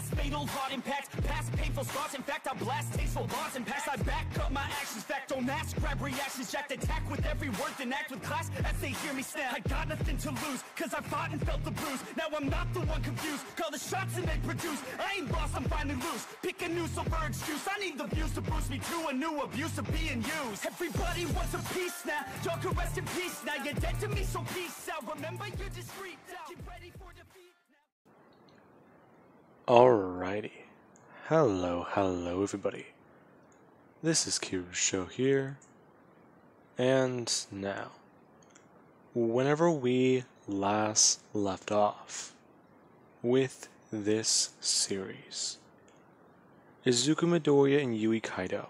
past, fatal heart impacts, past painful scars. In fact, I blast tasteful bars and pass. I back up my actions, fact, don't ask, grab reactions, jacked, attack with every word, then act with class as they hear me snap. I got nothing to lose, cause I fought and felt the bruise. Now I'm not the one confused, call the shots and they produce. I ain't lost, I'm finally loose, pick a new silver excuse. I need the views to boost me to a new abuse of being used. Everybody wants a piece now, y'all can rest in peace now. You're dead to me, so peace out. Remember you're discreet now, get ready for defeat now. Alrighty. Hello everybody. This is Kiru's show here. And now, whenever we last left off with this series, Izuku Midoriya and Yui Kaido.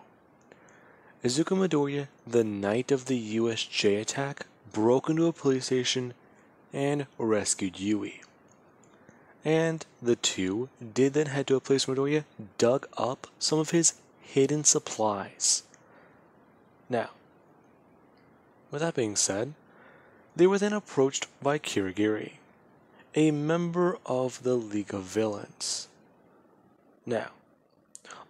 Izuku Midoriya, the night of the USJ attack, broke into a police station and rescued Yui. And the two did then head to a place where Midoriya dug up some of his hidden supplies. Now, with that being said, they were then approached by Kirigiri, a member of the League of Villains. Now,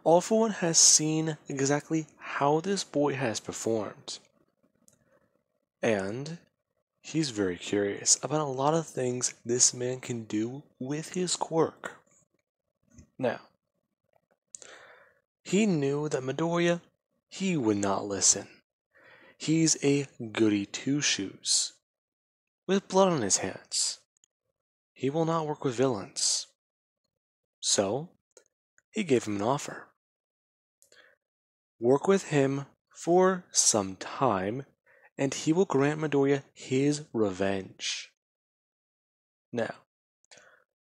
All For One has seen exactly how this boy has performed, and he's very curious about a lot of things this man can do with his quirk. Now, he knew that Midoriya, he would not listen. He's a goody two-shoes, with blood on his hands. He will not work with villains. So, he gave him an offer. Work with him for some time, and he will grant Midoriya his revenge. Now,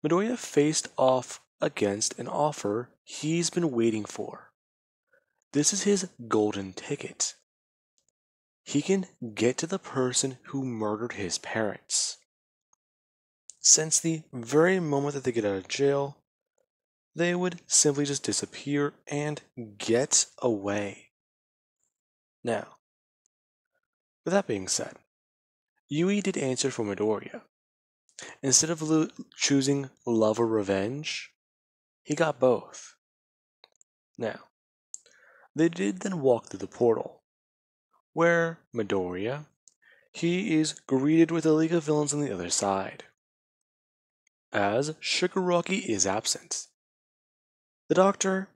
Midoriya faced off against an offer he's been waiting for. This is his golden ticket. He can get to the person who murdered his parents. Since the very moment that they get out of jail, they would simply just disappear and get away. Now, with that being said, Yui did answer for Midoriya. Instead of choosing love or revenge, he got both. Now, they did then walk through the portal, where Midoriya, he is greeted with a League of Villains on the other side, as Shigaraki is absent. The doctor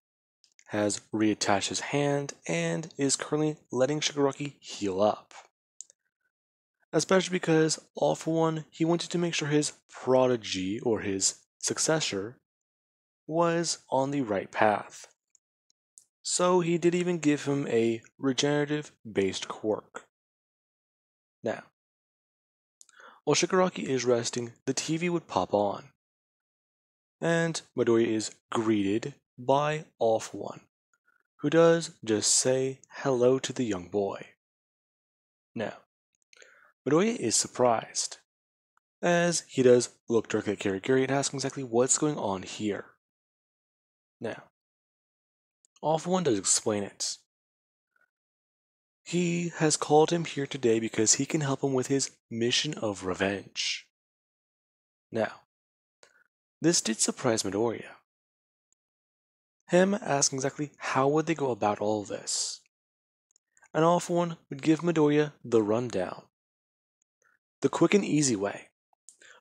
has reattached his hand and is currently letting Shigaraki heal up. Especially because, All For One, he wanted to make sure his prodigy, or his successor, was on the right path. So he did even give him a regenerative-based quirk. Now, while Shigaraki is resting, the TV would pop on, and Midoriya is greeted by All For One, who does just say hello to the young boy. Now, Midoriya is surprised, as he does look directly at Kirigiri and ask exactly what's going on here. Now, All For One does explain it. He has called him here today because he can help him with his mission of revenge. Now, this did surprise Midoriya. Him asking exactly how would they go about all this. And All For One would give Midoriya the rundown. The quick and easy way,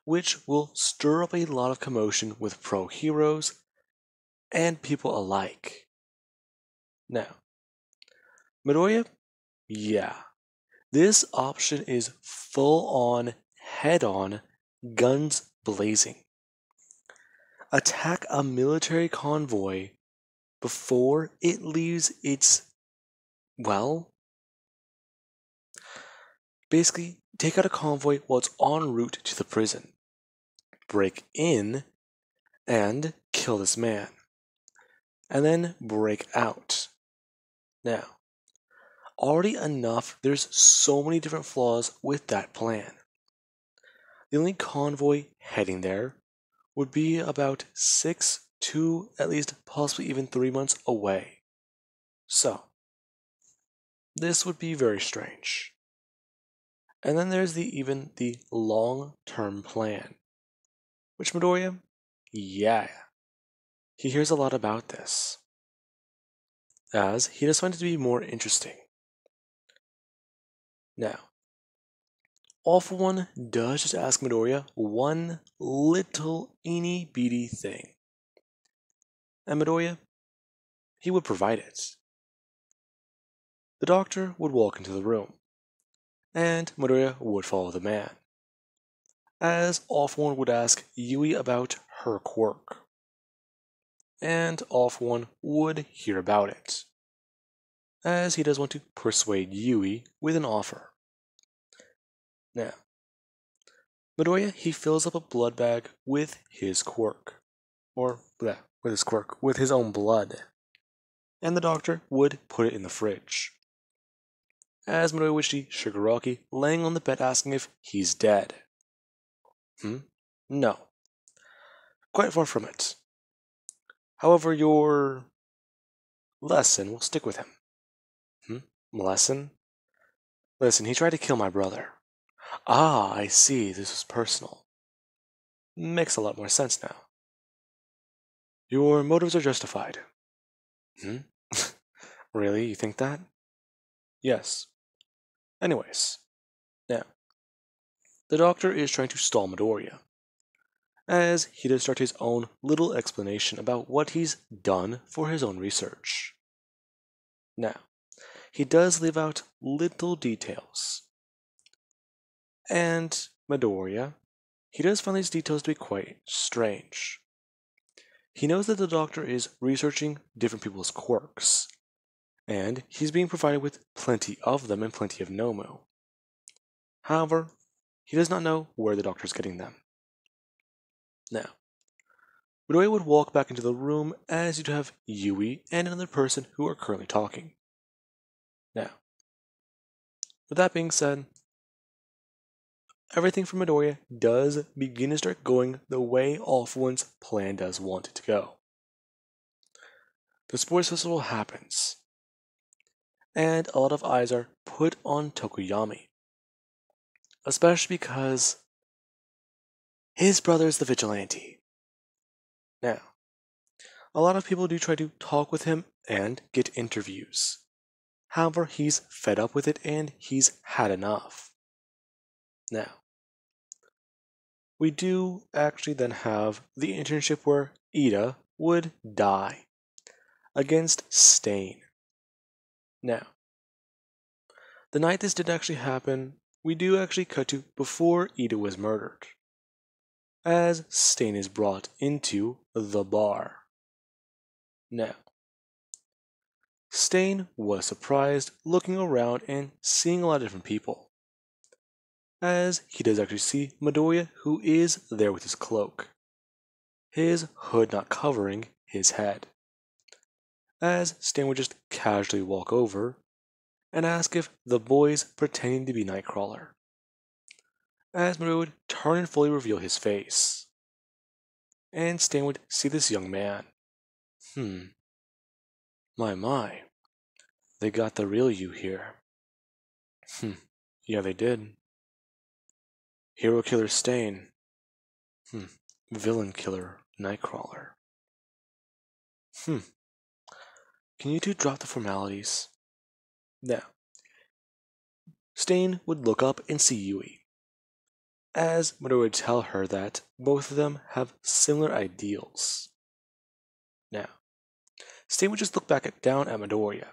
which will stir up a lot of commotion with pro heroes and people alike. Now, Midoriya, yeah, this option is full on, head on, guns blazing. Attack a military convoy before it leaves its, well, basically take out a convoy while it's en route to the prison. Break in and kill this man. And then break out. Now, already enough, there's so many different flaws with that plan. The only convoy heading there would be about 6 to at least possibly even 3 months away. So, this would be very strange. And then there's even the long-term plan, which Midoriya, yeah, he hears a lot about this, as he does find it to be more interesting. Now, Awful One does just ask Midoriya one little eeny beady thing. And Midoriya, he would provide it. The doctor would walk into the room, and Midoriya would follow the man, as Awful One would ask Yui about her quirk. And Awful One would hear about it, as he does want to persuade Yui with an offer. Now, Midoriya, he fills up a blood bag with his quirk. With his own blood. And the doctor would put it in the fridge. As Midoriya would see Shigaraki laying on the bed asking if he's dead. No. Quite far from it. However, your lesson will stick with him. Lesson? Listen, he tried to kill my brother. Ah, I see, this was personal. Makes a lot more sense now. Your motives are justified. Really, you think that? Yes. Anyways, now, the doctor is trying to stall Midoriya, as he does start his own little explanation about what he's done for his own research. Now, he does leave out little details. And Midoriya, he does find these details to be quite strange. He knows that the doctor is researching different people's quirks, and he's being provided with plenty of them and plenty of Nomu. However, he does not know where the doctor is getting them. Now, Midoriya would walk back into the room as you'd have Yui and another person who are currently talking. Now, with that being said, everything from Midoriya does begin to start going the way Awful One's plan does want it to go. The sports festival happens, and a lot of eyes are put on Tokoyami, especially because his brother's the vigilante. Now, a lot of people do try to talk with him and get interviews. However, he's fed up with it and he's had enough. Now, we do actually then have the internship where Ida would die against Stain. Now, the night this did actually happen, we do actually cut to before Ida was murdered, as Stain is brought into the bar. Now, Stain was surprised looking around and seeing a lot of different people, as he does actually see Midoriya, who is there with his cloak, his hood not covering his head, as Stain would just casually walk over and ask if the boy's pretending to be Nightcrawler, as Midoriya would turn and fully reveal his face, and Stain would see this young man. My, they got the real you here. Yeah, they did. Hero killer Stain. Villain killer Nightcrawler. Can you two drop the formalities? Now, Stain would look up and see Yui, as Midoriya would tell her that both of them have similar ideals. Now, Stain would just look down at Midoriya,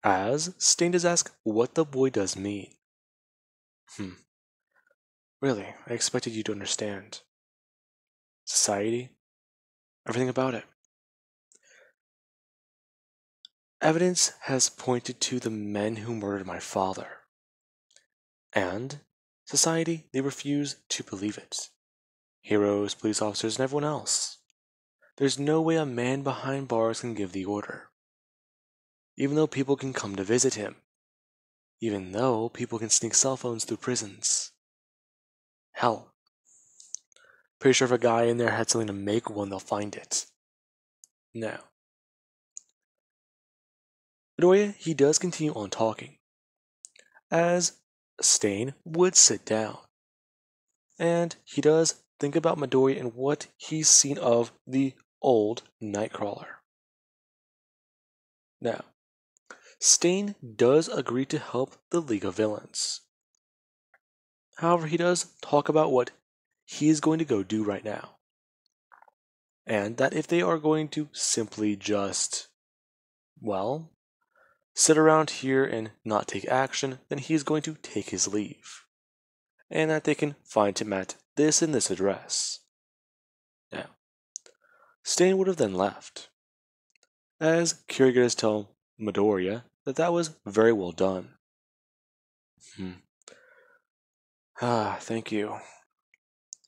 as Stain does ask what the boy does mean. Really, I expected you to understand. Society, everything about it. Evidence has pointed to the men who murdered my father. And society, they refuse to believe it. Heroes, police officers, and everyone else. There's no way a man behind bars can give the order. Even though people can come to visit him. Even though people can sneak cell phones through prisons. Hell. Pretty sure if a guy in there had something to make one, they'll find it. Now, Midoriya, he does continue on talking, as Stain would sit down, and he does think about Midoriya and what he's seen of the old Nightcrawler. Now, Stain does agree to help the League of Villains. However, he does talk about what he is going to go do right now. And that if they are going to simply just, well, sit around here and not take action, then he is going to take his leave. And that they can find him at this and this address. Now, Stain would have then left, as Kiriga does tell Midoriya that was very well done. Thank you.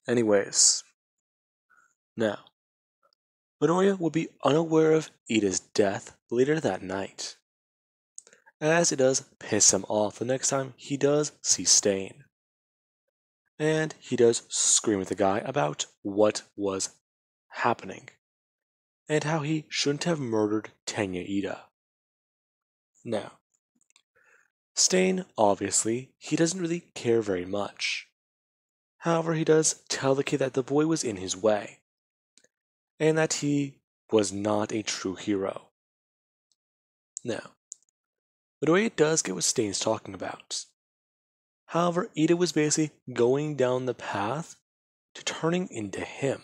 Anyways, now, Midoriya would be unaware of Ida's death later that night, as it does piss him off the next time he does see Stain. And he does scream at the guy about what was happening, and how he shouldn't have murdered Tenya Ida. Now, Stain, obviously, he doesn't really care very much. However, he does tell the kid that the boy was in his way, and that he was not a true hero. Now, Midoriya does get what Stain's talking about. However, Ida was basically going down the path to turning into him.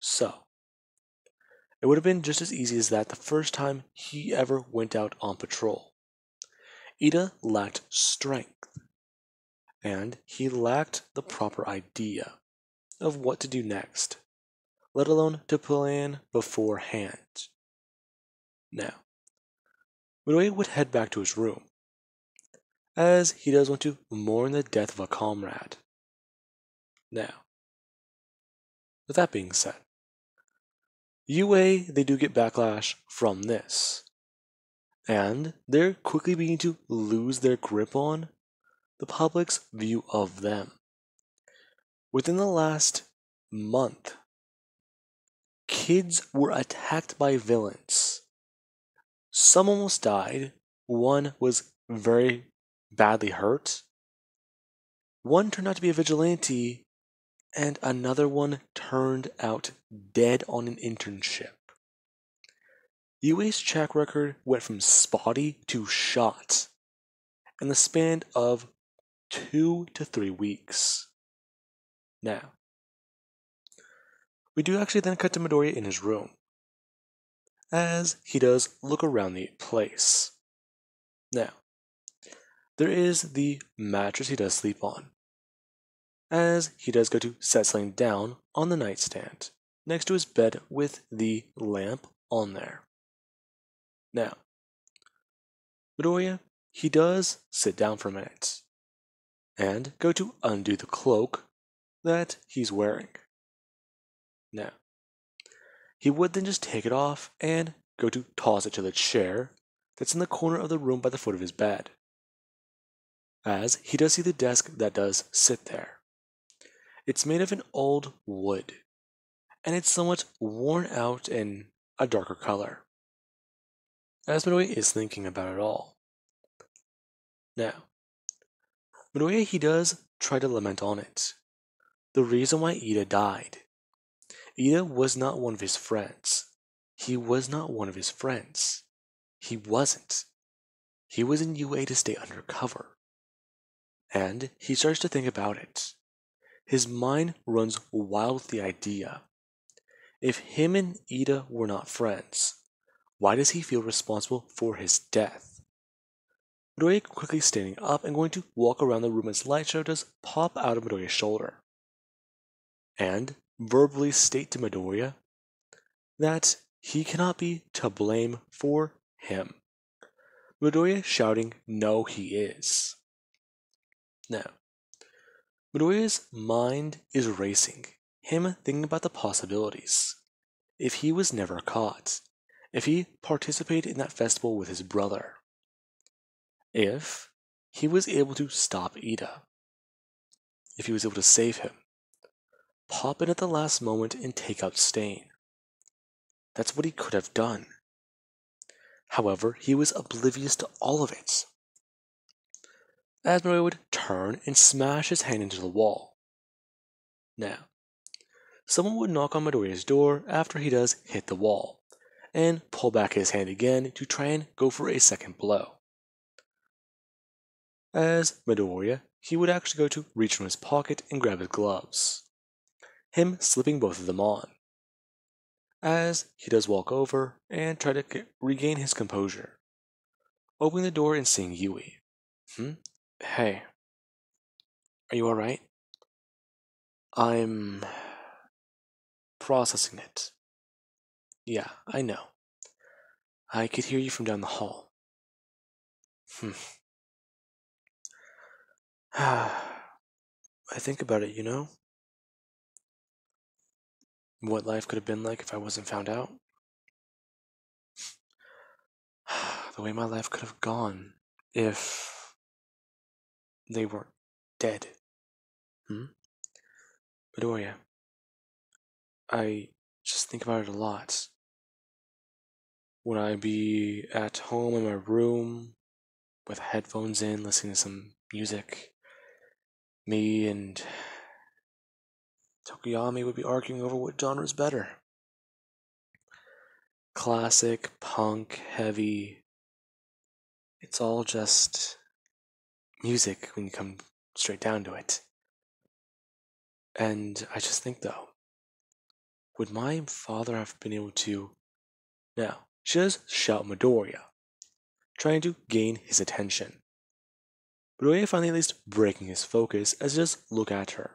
So, it would have been just as easy as that the first time he ever went out on patrol. Ida lacked strength, and he lacked the proper idea of what to do next, let alone to plan beforehand. Now, Midoriya would head back to his room, as he does want to mourn the death of a comrade. Now, with that being said, UA, they do get backlash from this, and they're quickly beginning to lose their grip on the public's view of them. Within the last month, kids were attacked by villains. Some almost died, one was very badly hurt, one turned out to be a vigilante, and another one turned out dead on an internship. UA's track record went from spotty to shot in the span of 2 to 3 weeks. Now, we do actually then cut to Midoriya in his room, as he does look around the place. Now, there is the mattress he does sleep on, as he does go to set something down on the nightstand next to his bed with the lamp on there. Now, Midoriya, he does sit down for a minute and go to undo the cloak that he's wearing. Now, he would then just take it off and go to toss it to the chair that's in the corner of the room by the foot of his bed, as he does see the desk that does sit there. It's made of an old wood, and it's somewhat worn out in a darker color, as Midoriya is thinking about it all. Now, Midoriya, he does try to lament on it. The reason why Ida died. Ida was not one of his friends. He was not one of his friends. He wasn't. He was in UA to stay undercover. And he starts to think about it. His mind runs wild with the idea. If him and Ida were not friends, why does he feel responsible for his death? Midoriya quickly standing up and going to walk around the room as Light Shadow does pop out of Midoriya's shoulder, and verbally state to Midoriya that he cannot be to blame for him. Midoriya shouting, "No, he is." Now, Midoriya's mind is racing, him thinking about the possibilities. If he was never caught, if he participated in that festival with his brother, if he was able to stop Ida, if he was able to save him, pop in at the last moment and take out Stain. That's what he could have done. However, he was oblivious to all of it. As Midoriya would turn and smash his hand into the wall, Now, someone would knock on Midoriya's door after he does hit the wall, and pull back his hand again to try and go for a second blow. As Midoriya, he would actually go to reach from his pocket and grab his gloves, him slipping both of them on, as he does walk over and try to regain his composure, opening the door and seeing Yui. Hey, are you alright? I'm processing it. Yeah, I know. I could hear you from down the hall. I think about it, what life could have been like if I wasn't found out. The way my life could have gone if they weren't dead. Midoriya, I just think about it a lot. Would I be at home in my room with headphones in, listening to some music? Me and Tokoyami would be arguing over what genre is better. Classic, punk, heavy. It's all just music when you come straight down to it. And I just think, though, would my father have been able to... Now, she does shout Midoriya, trying to gain his attention. Midoriya finally at least breaking his focus as he does look at her.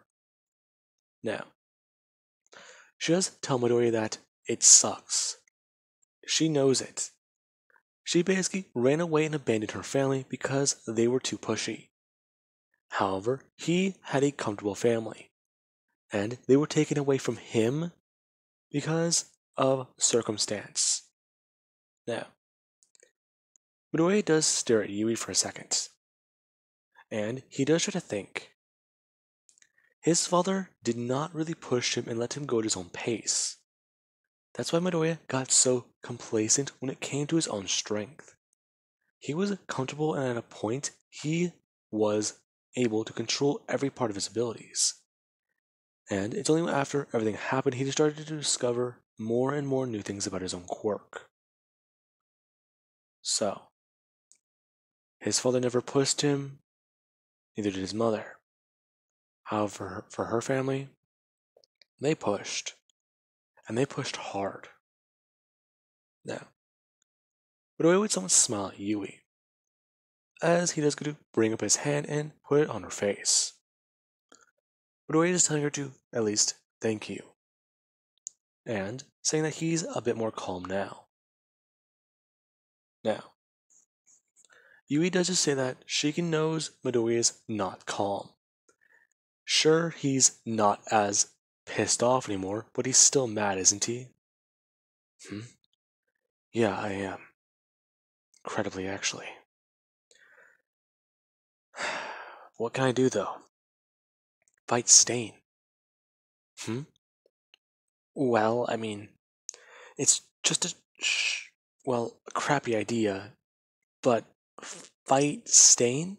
Now, she does tell Midoriya that it sucks. She knows it. She basically ran away and abandoned her family because they were too pushy. However, he had a comfortable family, and they were taken away from him because of circumstance. Now, Midoriya does stare at Yui for a second, and he does try to think. His father did not really push him and let him go at his own pace. That's why Midoriya got so complacent when it came to his own strength. He was comfortable, and at a point, he was able to control every part of his abilities. And it's only after everything happened he started to discover more and more new things about his own quirk. So, his father never pushed him, neither did his mother. However, for her family, they pushed. And they pushed hard. Now, Midoriya would somewhat smile at Yui, as he does go to bring up his hand and put it on her face. Midoriya is telling her to, at least, thank you, and saying that he's a bit more calm now. Now, Yui does just say that Shiken knows Midoriya is not calm. Sure, he's not as pissed off anymore, but he's still mad, isn't he? Yeah, I am. Incredibly, actually. What can I do, though? Fight Stain. Well, I mean, it's just a crappy idea, but fight Stain?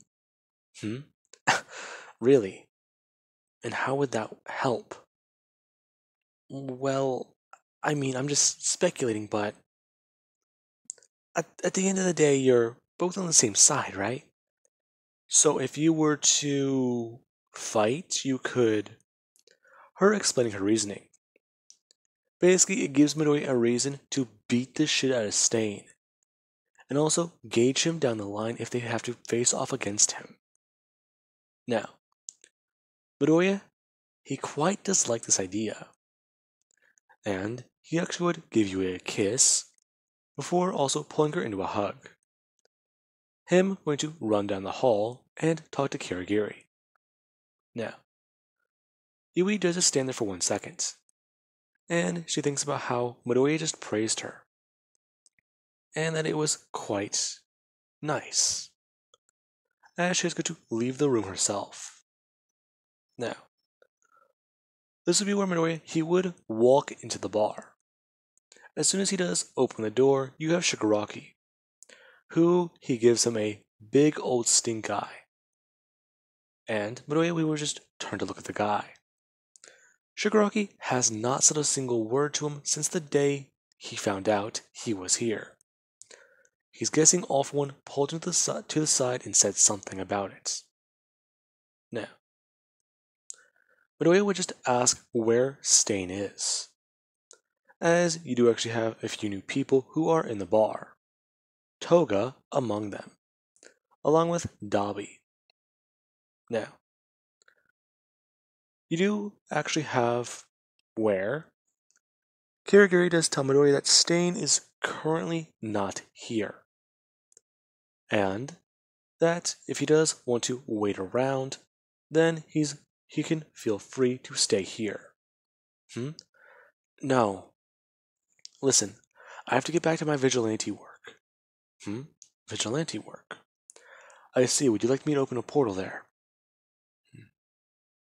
Really? And how would that help? Well, I mean, I'm just speculating, but at the end of the day, you're both on the same side, right? So if you were to fight, you could... Her explaining her reasoning. Basically, it gives Midoriya a reason to beat the shit out of Stain, and also gauge him down the line if they have to face off against him. Now, Midoriya, he quite disliked this idea, and he actually would give you a kiss before also pulling her into a hug. Him going to run down the hall and talk to Kirigiri. Now, Yui does just stand there for 1 second, and she thinks about how Midoriya just praised her, and that it was quite nice, as she is going to leave the room herself. Now, this would be where Midoriya, he would walk into the bar. As soon as he does open the door, you have Shigaraki, who he gives him a big old stink eye. And Midoriya, we would just turn to look at the guy. Shigaraki has not said a single word to him since the day he found out he was here. He's guessing all for one pulled him to the side and said something about it. Now, Midoriya would just ask where Stain is, as you do actually have a few new people who are in the bar, Toga among them, along with Dabi. Now, you do actually have where Kirigiri does tell Midoriya that Stain is currently not here, and that if he does want to wait around, then he can feel free to stay here. No. Listen, I have to get back to my vigilante work. Vigilante work. I see, would you like me to open a portal there?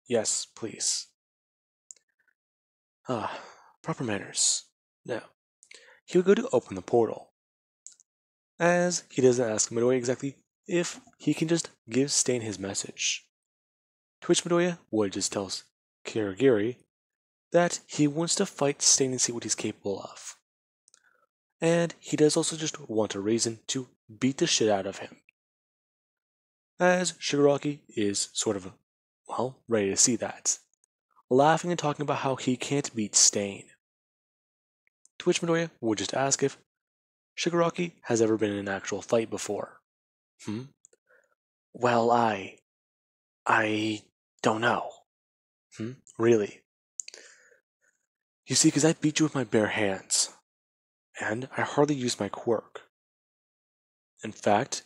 Yes, please. Proper manners. Now, he would go to open the portal, as he doesn't ask Midoriya exactly if he can just give Stain his message. To which Midoriya would just tell Kirigiri that he wants to fight Stain and see what he's capable of. And he does also just want a reason to beat the shit out of him. As Shigaraki is sort of, ready to see that, laughing and talking about how he can't beat Stain. To which Midoriya would just ask if Shigaraki has ever been in an actual fight before. Well, I don't know. Really? You see, because I beat you with my bare hands, and I hardly used my quirk. In fact,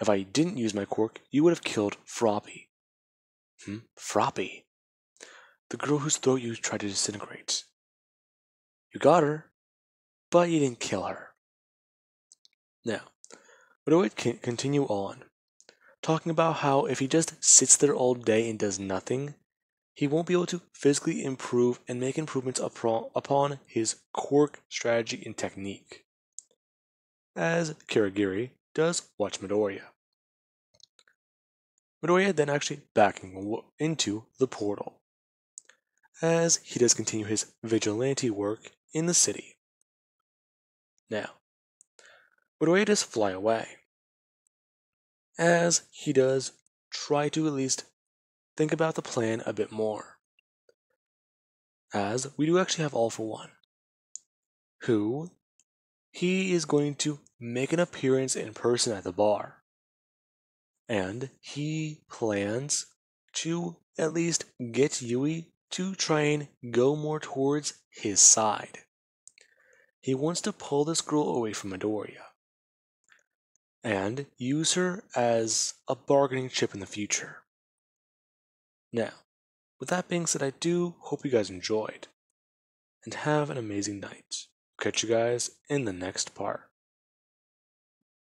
if I didn't use my quirk, you would have killed Froppy. Froppy? The girl whose throat you tried to disintegrate. You got her, but you didn't kill her. Now, Midoriya can continue on, talking about how if he just sits there all day and does nothing, he won't be able to physically improve and make improvements upon his quirk strategy and technique, as Kirigiri does watch Midoriya. Midoriya then actually backing into the portal, as he does continue his vigilante work in the city. Now, Midoriya does fly away, as he does try to at least think about the plan a bit more, as we do actually have All For One, who he is going to make an appearance in person at the bar, and he plans to at least get Yui to try and go more towards his side. He wants to pull this girl away from Midoriya and use her as a bargaining chip in the future. Now, with that being said, I do hope you guys enjoyed, and have an amazing night. Catch you guys in the next part.